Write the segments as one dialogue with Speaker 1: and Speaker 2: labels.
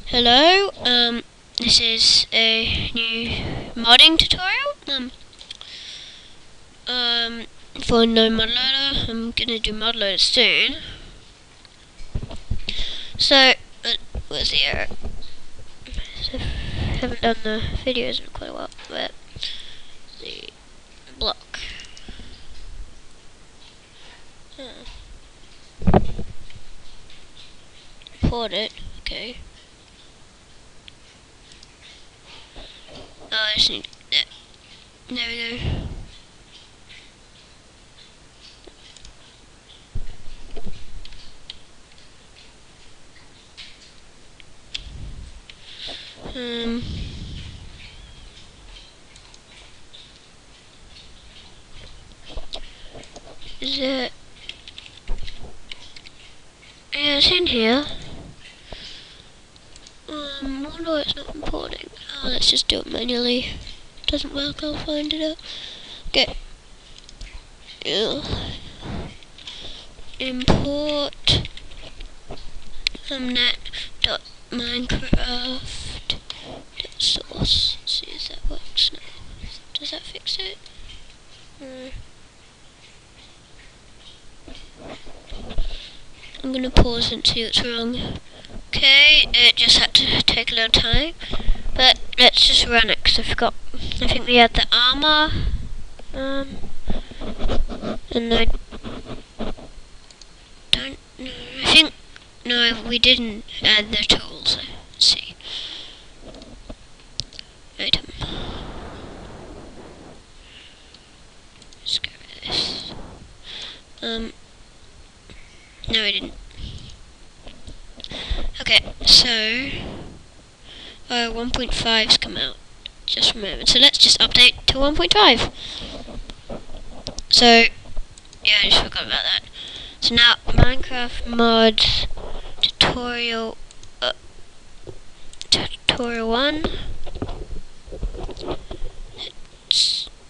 Speaker 1: Hello, this is a new modding tutorial. For no MODLOADER, I'm gonna do MODLOADER soon. So, where's the error? So, haven't done the videos in quite a while, but the block. Import it, okay. I just need that. There we go. Is it? Yeah, it's in here. Wonder it's not importing. Oh, let's just do it manually. Doesn't work, I'll find it out. Okay. Import net.minecraft.source. See if that works now. Does that fix it? I'm gonna pause and see what's wrong. Okay, it just had to take a little time. But let's just run it because I forgot. I think we had the armor. And I don't know. I think no, we didn't add the tools. Let's see. Item. Let's go with this. No, I didn't. Okay, so 1.5's come out just for a moment. So let's just update to 1.5. So yeah, I just forgot about that. So now Minecraft mods tutorial 1.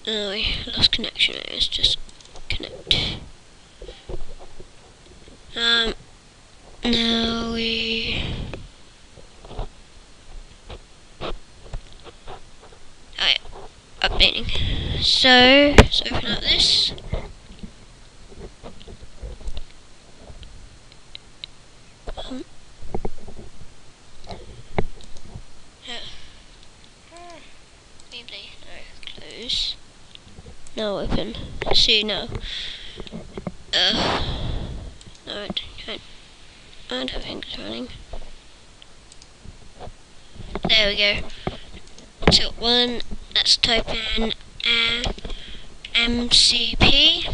Speaker 1: Oh, I lost connection. Let's just connect. Now we. Oh yeah, updating. So let's open up this. Maybe close. Now open. Let's see now. No, I don't think it's running. There we go. Tilt 1. Let's type in MCP.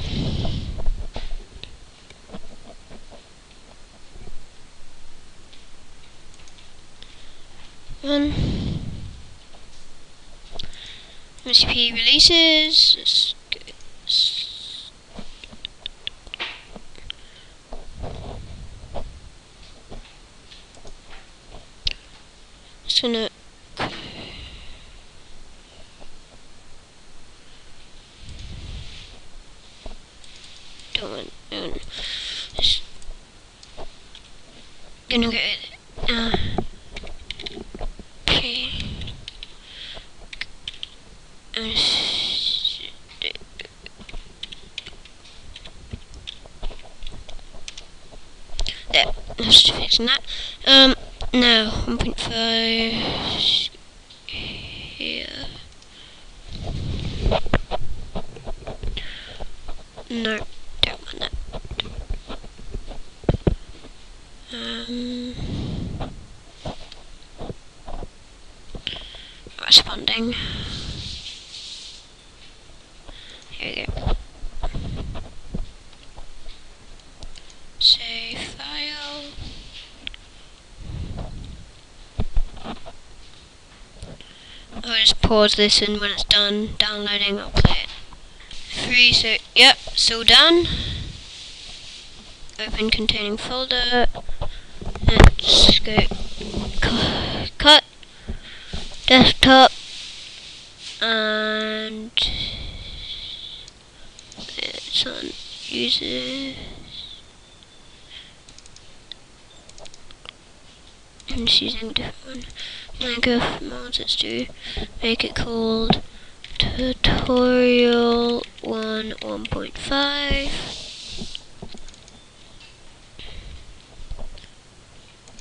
Speaker 1: MCP releases. Let's go. Just gonna just gonna go okay. There, I'm just fixing that. Now 1.5 here. No, don't want that. Responding. Here we go. Save file. I'll just pause this, and when it's done downloading, I'll play it. 3, so yep, it's all done. Open containing folder. Let's go cut desktop, and it's on users and just using a different one. Minecraft mods, let's do, make it called Tutorial 1.5.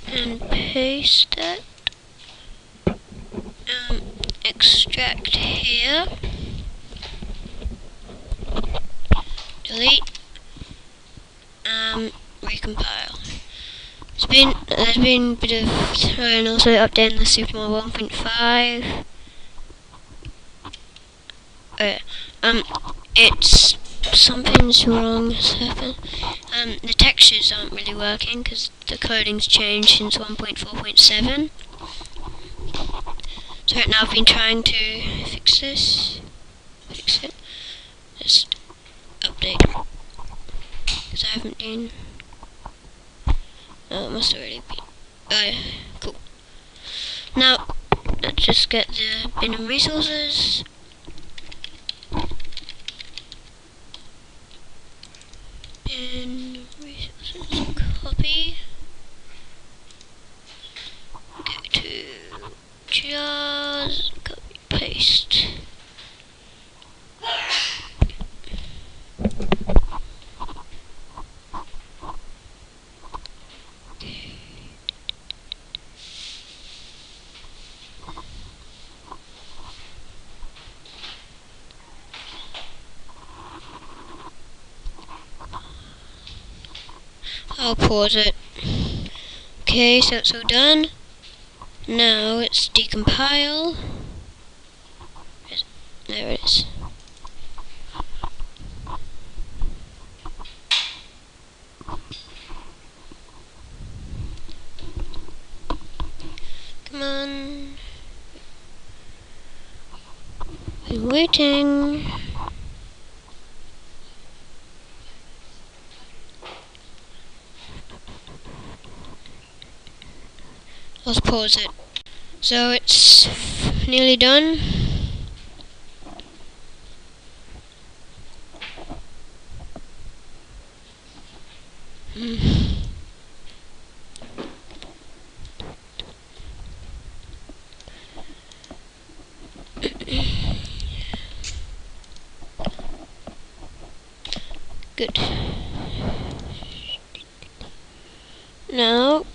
Speaker 1: And paste that. Extract here. Delete. Recompile. There's been a bit of and also updating the Supermod 1.5. It's something's wrong has happened. The textures aren't really working because the coding's changed since 1.4.7. So right now I've been trying to fix it. Just update because I haven't been. Oh, it must have already been. Oh yeah, cool. Now let's just get the bin of resources. Bin resources, copy. Go to jars, copy, paste. I'll pause it. Okay, so it's all done. Now let's decompile. There it is. Come on. I'm waiting. Let's pause it. So it's nearly done. Good. Now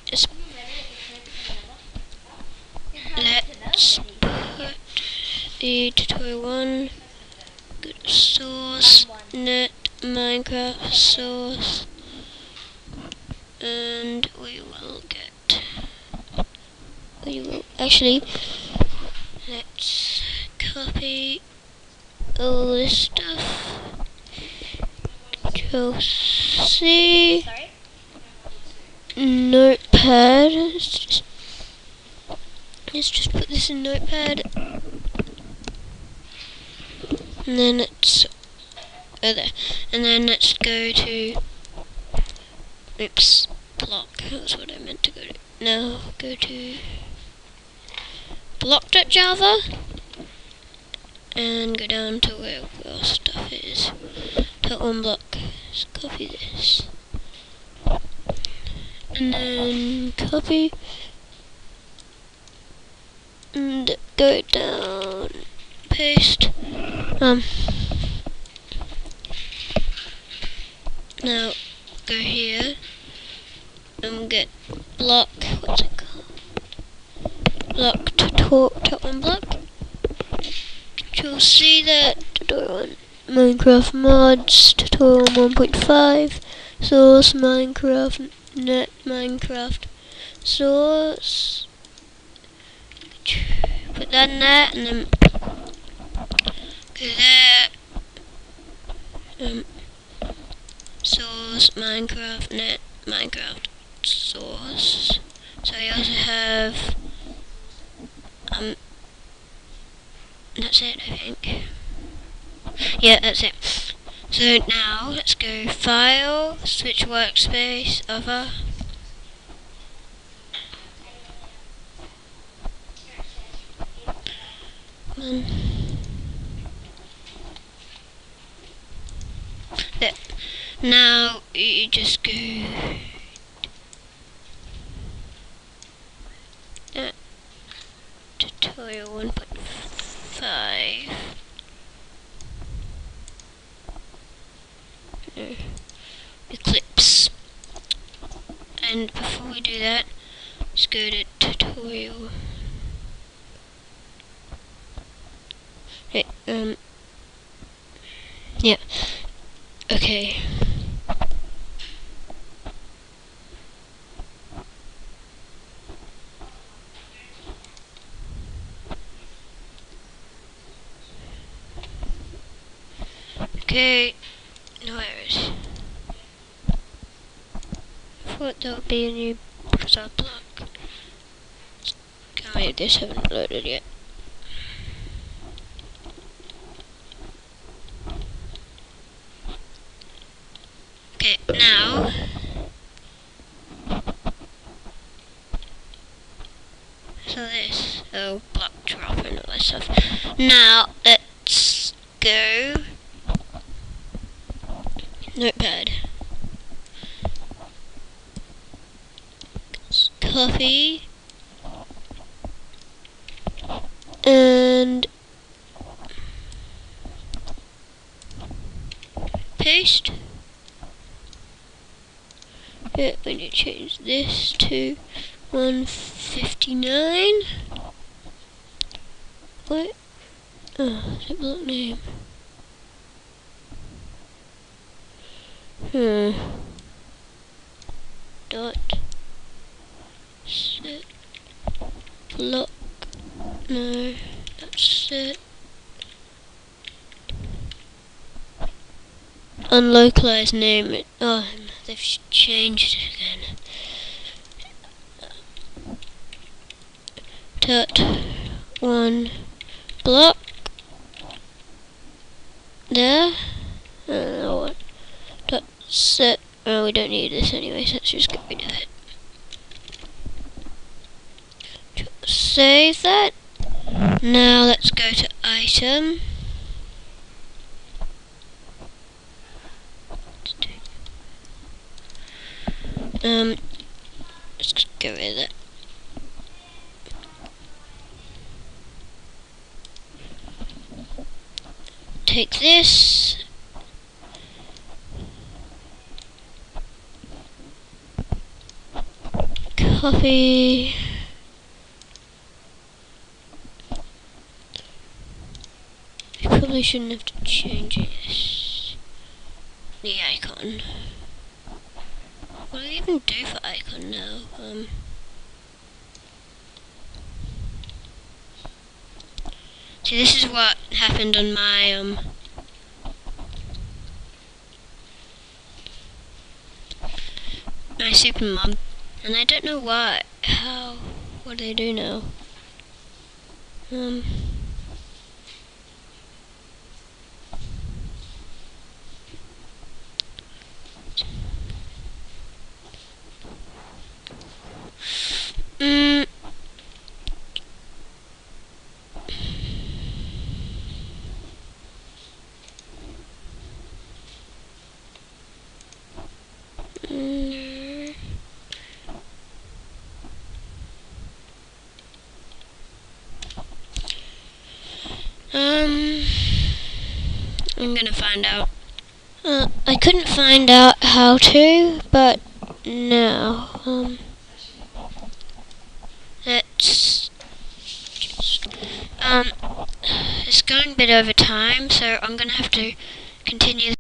Speaker 1: just let's put the tutorial 1 good source net Minecraft source, and we will actually let's copy all this stuff. Control C. Notepad. Let's just put this in Notepad, and then let's there. And then let's go to block. That's what I meant to go to. Now go to block.java and go down to where our stuff is. .1 block. Let's copy this. And then copy and go down, paste. Now go here and get block. What's it called? Block .1 block. You'll see that tutorial 1. Minecraft mods tutorial 1.5 source Minecraft net Minecraft source. Put that in there and then go there. Source Minecraft net Minecraft source. So you also have that's it, I think. Yeah, that's it. So now let's go File, Switch Workspace, Other. There. Now you just go tutorial 1.5. Eclipse. And before we do that, let's go to tutorial. Yeah. Okay. Okay. No errors. I thought there would be a new result block. Can't wait, this haven't loaded yet. Okay, now so this block drop and all that stuff. Now let's go Notepad. Copy and paste. Yeah, we need to change this to 159. What? Oh, is it block name? Dot set block. No, that's it. Unlocalized name. Oh, they've changed it again. Dot one block. There. I don't know what. Dot set. Oh, we don't need this anyway, so let's just get rid of it. Save that. Now let's go to item. Let's get rid of it. Take this. Copy. We probably shouldn't have to change this. The icon. What do I even do for icon now? See, this is what happened on my my super mob, and I don't know why. What do they do now? I'm gonna find out. I couldn't find out how to, but now, let's just, it's going a bit over time, so I'm gonna have to continue